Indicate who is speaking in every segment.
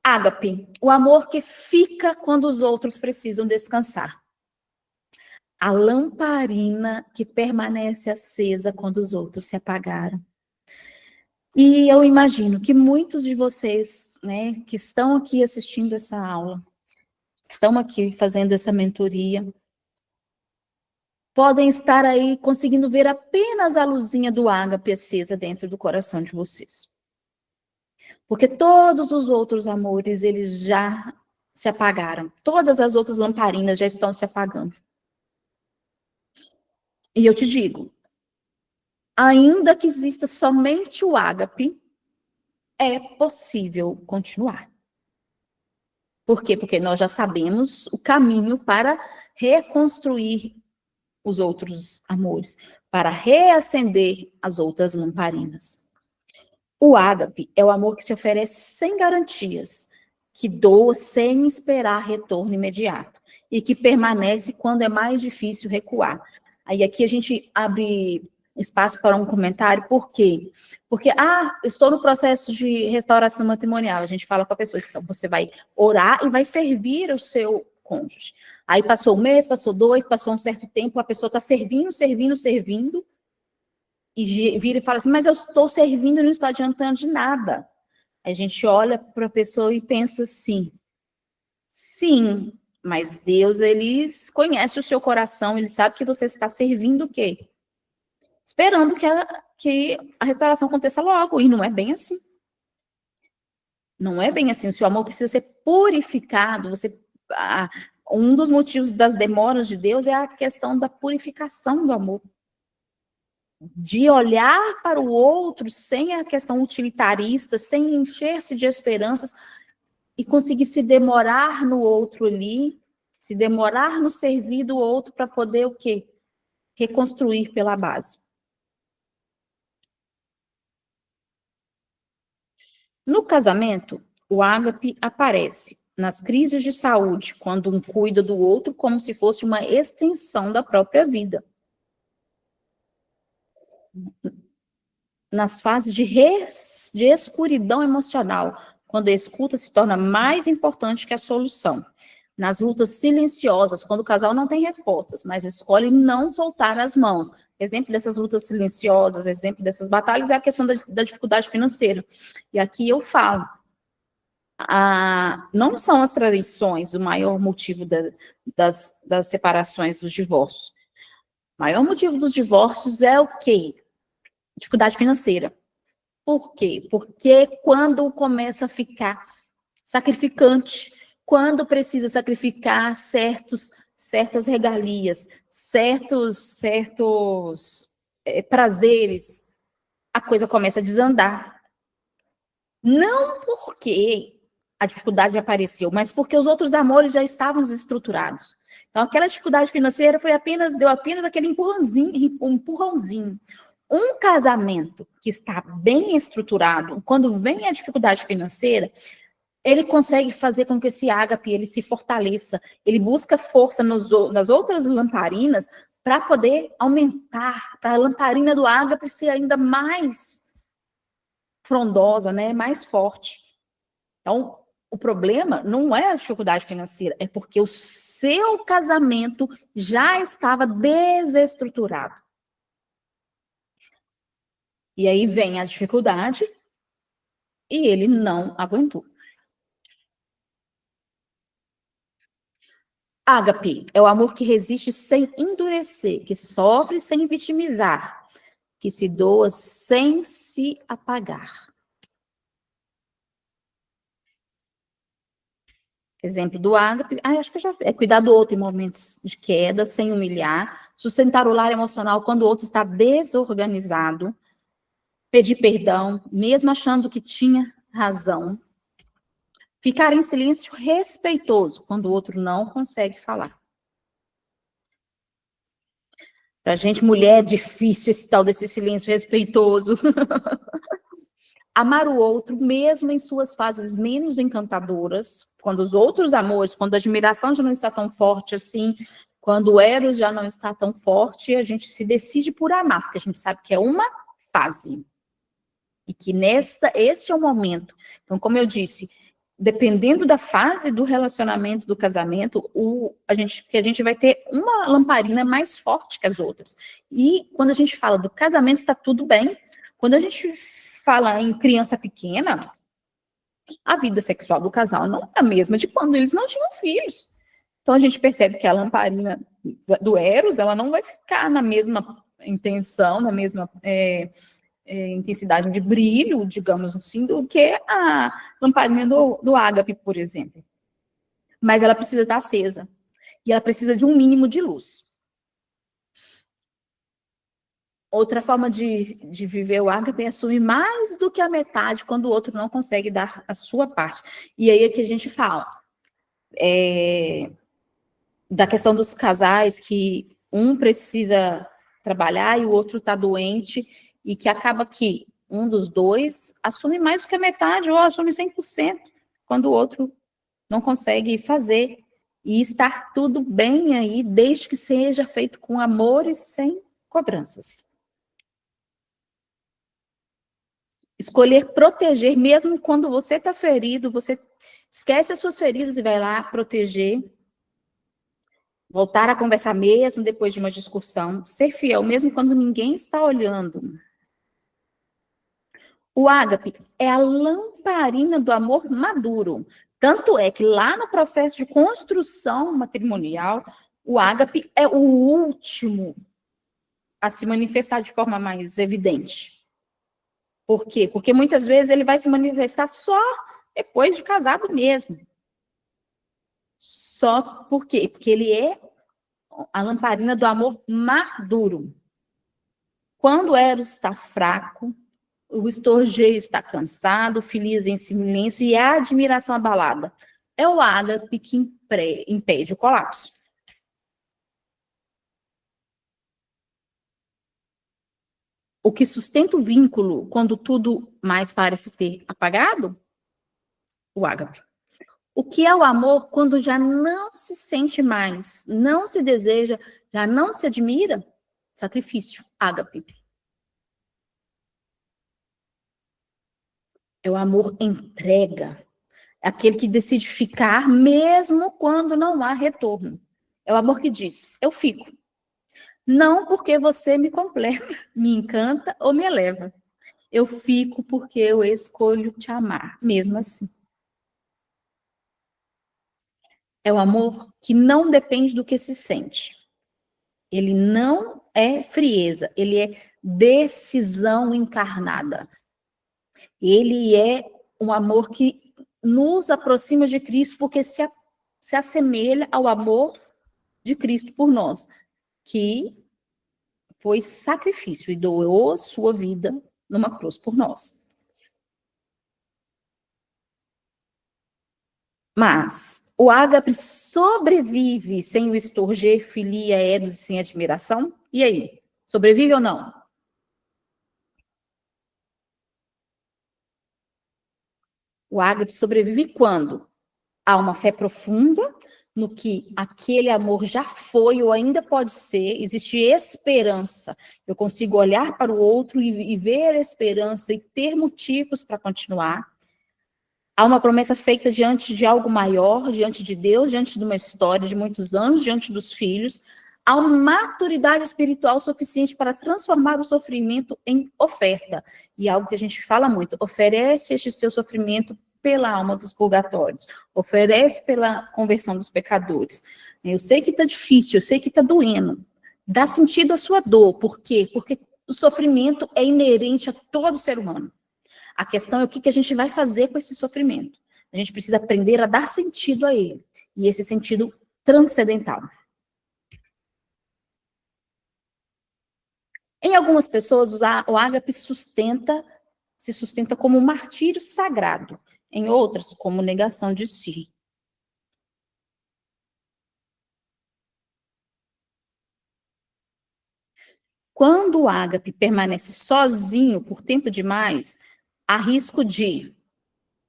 Speaker 1: Ágape, o amor que fica quando os outros precisam descansar. A lamparina que permanece acesa quando os outros se apagaram. E eu imagino que muitos de vocês, né, que estão aqui assistindo essa aula, estão aqui fazendo essa mentoria, podem estar aí conseguindo ver apenas a luzinha do ágape acesa dentro do coração de vocês. Porque todos os outros amores, eles já se apagaram. Todas as outras lamparinas já estão se apagando. E eu te digo, ainda que exista somente o ágape, é possível continuar. Por quê? Porque nós já sabemos o caminho para reconstruir os outros amores, para reacender as outras lamparinas. O ágape é o amor que se oferece sem garantias, que doa sem esperar retorno imediato e que permanece quando é mais difícil recuar. Aí aqui a gente abre espaço para um comentário, por quê? Porque, estou no processo de restauração matrimonial, a gente fala com a pessoa, então você vai orar e vai servir o seu cônjuge. Aí passou um mês, passou dois, passou um certo tempo, a pessoa está servindo, e vira e fala assim, mas eu estou servindo e não está adiantando de nada. Aí a gente olha para a pessoa e pensa assim, sim, mas Deus, ele conhece o seu coração, ele sabe que você está servindo o quê? Esperando que a restauração aconteça logo, e não é bem assim. Não é bem assim, o seu amor precisa ser purificado, um dos motivos das demoras de Deus é a questão da purificação do amor. De olhar para o outro sem a questão utilitarista, sem encher-se de esperanças e conseguir se demorar no outro ali, se demorar no servir do outro para poder o quê? Reconstruir pela base. No casamento, o ágape aparece nas crises de saúde, quando um cuida do outro como se fosse uma extensão da própria vida. Nas fases de escuridão emocional, quando a escuta se torna mais importante que a solução. Nas lutas silenciosas, quando o casal não tem respostas, mas escolhe não soltar as mãos. Exemplo dessas lutas silenciosas, exemplo dessas batalhas é a questão da dificuldade financeira. E aqui eu falo, não são as traições o maior motivo das separações, dos divórcios. O maior motivo dos divórcios é o quê? Dificuldade financeira. Por quê? Porque quando começa a ficar sacrificante, quando precisa sacrificar certas regalias, certos prazeres, a coisa começa a desandar. Não porque a dificuldade apareceu, mas porque os outros amores já estavam desestruturados. Então, aquela dificuldade financeira deu apenas aquele empurrãozinho. Um casamento que está bem estruturado, quando vem a dificuldade financeira, ele consegue fazer com que esse ágape ele se fortaleça, ele busca força nas outras lamparinas para poder aumentar, para a lamparina do ágape ser ainda mais frondosa, né, mais forte. Então, o problema não é a dificuldade financeira, é porque o seu casamento já estava desestruturado. E aí vem a dificuldade e ele não aguentou. Ágape é o amor que resiste sem endurecer, que sofre sem vitimizar, que se doa sem se apagar. Exemplo do ágape, acho que eu já é cuidar do outro em momentos de queda, sem humilhar, sustentar o lar emocional quando o outro está desorganizado, pedir perdão, mesmo achando que tinha razão, ficar em silêncio respeitoso quando o outro não consegue falar. Pra gente, mulher, é difícil esse tal desse silêncio respeitoso. Amar o outro, mesmo em suas fases menos encantadoras, quando os outros amores, quando a admiração já não está tão forte assim, quando o Eros já não está tão forte, a gente se decide por amar, porque a gente sabe que é uma fase. E que este é o momento. Então, como eu disse, dependendo da fase do relacionamento, do casamento, que a gente vai ter uma lamparina mais forte que as outras. E quando a gente fala do casamento, está tudo bem. Quando a gente fala em criança pequena, a vida sexual do casal não é a mesma de quando eles não tinham filhos. Então a gente percebe que a lamparina do Eros, ela não vai ficar na mesma intenção, na mesma intensidade de brilho, digamos assim, do que a lamparina do ágape, por exemplo. Mas ela precisa estar acesa. E ela precisa de um mínimo de luz. Outra forma de viver o ágape é assumir mais do que a metade quando o outro não consegue dar a sua parte. E aí é que a gente fala da questão dos casais, que um precisa trabalhar e o outro está doente, e que acaba que um dos dois assume mais do que a metade, ou assume 100%, quando o outro não consegue fazer. E estar tudo bem aí, desde que seja feito com amor e sem cobranças. Escolher proteger, mesmo quando você está ferido, você esquece as suas feridas e vai lá proteger. Voltar a conversar mesmo depois de uma discussão. Ser fiel, mesmo quando ninguém está olhando. O ágape é a lamparina do amor maduro. Tanto é que lá no processo de construção matrimonial, o ágape é o último a se manifestar de forma mais evidente. Por quê? Porque muitas vezes ele vai se manifestar só depois de casado mesmo. Só por quê? Porque ele é a lamparina do amor maduro. Quando Eros está fraco, o estorgeio está cansado, o feliz em silêncio e a admiração abalada. É o ágape que impede o colapso. O que sustenta o vínculo quando tudo mais parece ter apagado? O ágape. O que é o amor quando já não se sente mais, não se deseja, já não se admira? Sacrifício, ágape. É o amor entrega. É aquele que decide ficar mesmo quando não há retorno. É o amor que diz, eu fico. Não porque você me completa, me encanta ou me eleva. Eu fico porque eu escolho te amar, mesmo assim. É o amor que não depende do que se sente. Ele não é frieza, ele é decisão encarnada. Ele é um amor que nos aproxima de Cristo porque se assemelha ao amor de Cristo por nós, que foi sacrifício e doou a sua vida numa cruz por nós. Mas o ágape sobrevive sem o estorger, filia, eros e sem admiração? E aí? Sobrevive ou não? O ágape sobrevive quando há uma fé profunda no que aquele amor já foi ou ainda pode ser, existe esperança. Eu consigo olhar para o outro e ver a esperança e ter motivos para continuar. Há uma promessa feita diante de algo maior, diante de Deus, diante de uma história de muitos anos, diante dos filhos. Há uma maturidade espiritual suficiente para transformar o sofrimento em oferta. E algo que a gente fala muito, oferece este seu sofrimento pela alma dos purgatórios, oferece pela conversão dos pecadores. Eu sei que está difícil, eu sei que está doendo. Dá sentido à sua dor. Por quê? Porque o sofrimento é inerente a todo ser humano. A questão é o que a gente vai fazer com esse sofrimento. A gente precisa aprender a dar sentido a ele. E esse sentido transcendental. Em algumas pessoas, o ágape se sustenta como um martírio sagrado. Em outras, como negação de si. Quando o ágape permanece sozinho por tempo demais, há risco de,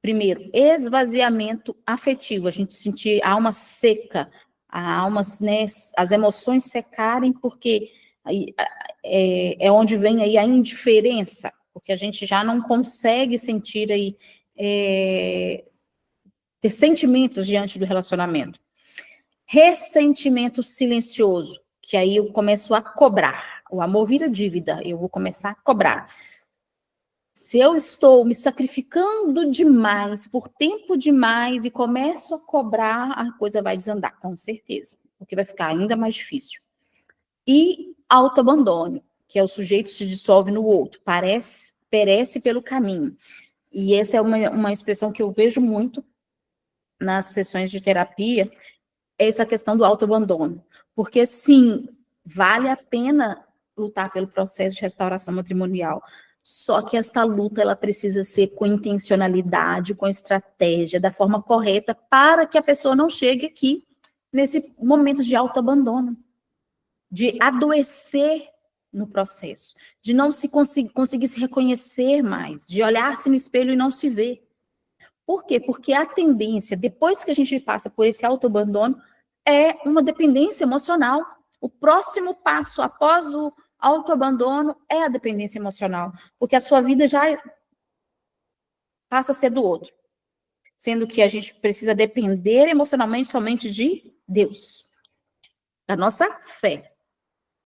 Speaker 1: primeiro, esvaziamento afetivo, a gente sentir a alma seca, a alma, né, as emoções secarem, porque é onde vem aí a indiferença, porque a gente já não consegue sentir aí ter sentimentos diante do relacionamento. Ressentimento silencioso, que aí eu começo a cobrar. O amor vira dívida, eu vou começar a cobrar. Se eu estou me sacrificando demais, por tempo demais, e começo a cobrar, a coisa vai desandar, com certeza, porque vai ficar ainda mais difícil. E autoabandono, que é o sujeito se dissolve no outro, perece pelo caminho. E essa é uma expressão que eu vejo muito nas sessões de terapia, é essa questão do autoabandono. Porque, sim, vale a pena lutar pelo processo de restauração matrimonial, só que esta luta ela precisa ser com intencionalidade, com estratégia, da forma correta, para que a pessoa não chegue aqui nesse momento de autoabandono, de adoecer no processo, de não se conseguir se reconhecer mais, de olhar-se no espelho e não se ver. Por quê? Porque a tendência, depois que a gente passa por esse autoabandono, é uma dependência emocional. O próximo passo após o autoabandono é a dependência emocional, porque a sua vida já passa a ser do outro, sendo que a gente precisa depender emocionalmente somente de Deus, da nossa fé.